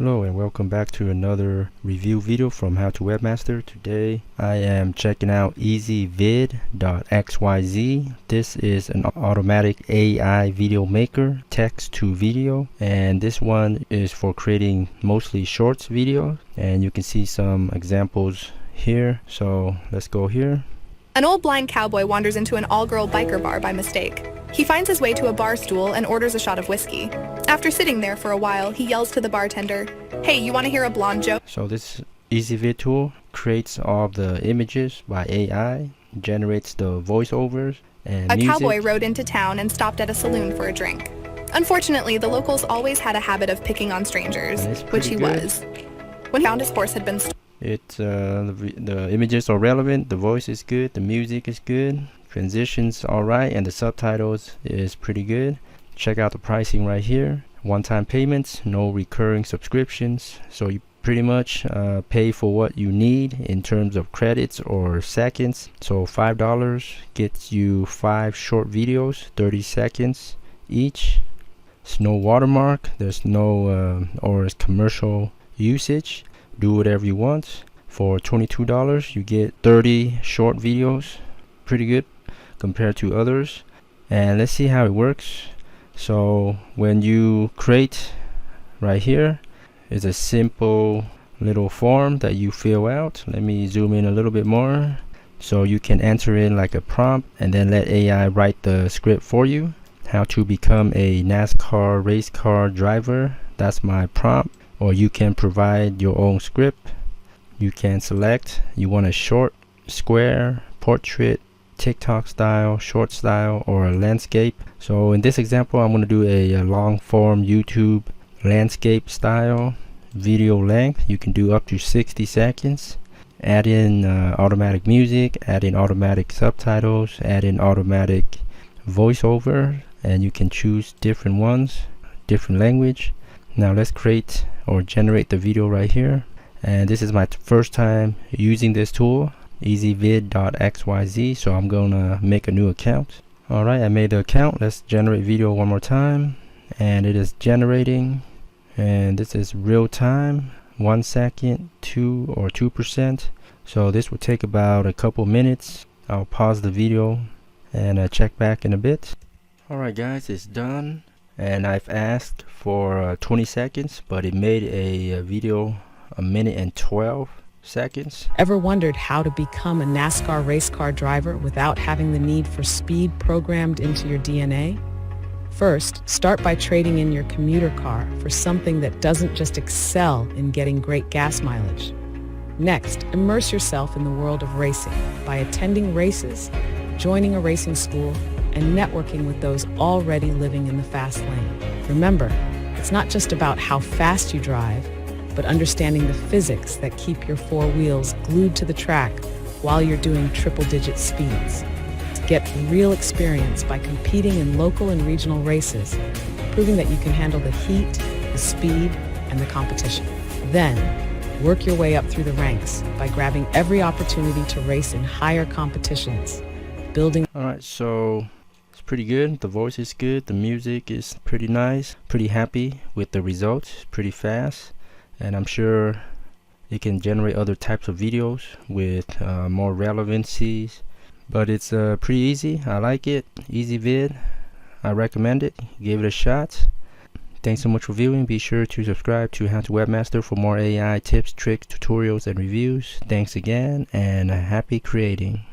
Hello and welcome back to another review video from How to Webmaster. Today I am checking out Easyvid.xyz. This is an automatic AI video maker, text to video, and this one is for creating mostly shorts video, and you can see some examples here. So let's go here. An old blind cowboy wanders into an all-girl biker bar by mistake. He finds his way to a bar stool and orders a shot of whiskey. After sitting there for a while, he yells to the bartender, "Hey, you want to hear a blonde joke?" So this Easyvid tool creates all the images by AI, generates the voiceovers and A music. cowboy rode into town and stopped at a saloon for a drink. Unfortunately, the locals always had a habit of picking on strangers, which he was. When he found his horse had been stolen, the images are relevant, the voice is good, the music is good, transitions alright, and the subtitles is pretty good. Check out the pricing right here. One-time payments, no recurring subscriptions, so you pretty much pay for what you need in terms of credits or seconds. So $5 gets you 5 short videos, 30 seconds each. There's no watermark, there's no or commercial usage. Do whatever you want. For $22 you get 30 short videos, pretty good compared to others. And let's see how it works. So when you create, right here is a simple little form that you fill out. Let me zoom in a little bit more. So you can enter in like a prompt and then let AI write the script for you. How to become a NASCAR race car driver, that's my prompt. Or you can provide your own script. You can select you want a short, square, portrait, TikTok style, short style, or a landscape. So in this example I'm going to do a long form YouTube landscape style video length. You can do up to 60 seconds. Add in automatic music, add in automatic subtitles, add in automatic voiceover, and you can choose different ones, different language. Now let's create or generate the video right here, and this is my first time using this tool, Easyvid.xyz, so I'm gonna make a new account. Alright, I made the account. Let's generate video one more time, and it is generating, and this is real time, 1 second, 2 or 2%. So this will take about a couple minutes. I'll pause the video and check back in a bit. Alright guys, it's done, and I've asked for 20 seconds, but it made a video 1 minute and 12 seconds. Ever wondered how to become a NASCAR race car driver without having the need for speed programmed into your DNA? First, start by trading in your commuter car for something that doesn't just excel in getting great gas mileage. Next, immerse yourself in the world of racing by attending races, joining a racing school, and networking with those already living in the fast lane. Remember, it's not just about how fast you drive, but understanding the physics that keep your 4 wheels glued to the track while you're doing triple-digit speeds. Get real experience by competing in local and regional races, proving that you can handle the heat, the speed, and the competition. Then, work your way up through the ranks by grabbing every opportunity to race in higher competitions, building. Alright, so it's pretty good. The voice is good, the music is pretty nice. Pretty happy with the results, pretty fast. And I'm sure it can generate other types of videos with more relevancies, but it's pretty easy. I like it. Easyvid, I recommend it. Give it a shot. Thanks so much for viewing. Be sure to subscribe to How to Webmaster for more AI tips, tricks, tutorials, and reviews. Thanks again, and happy creating.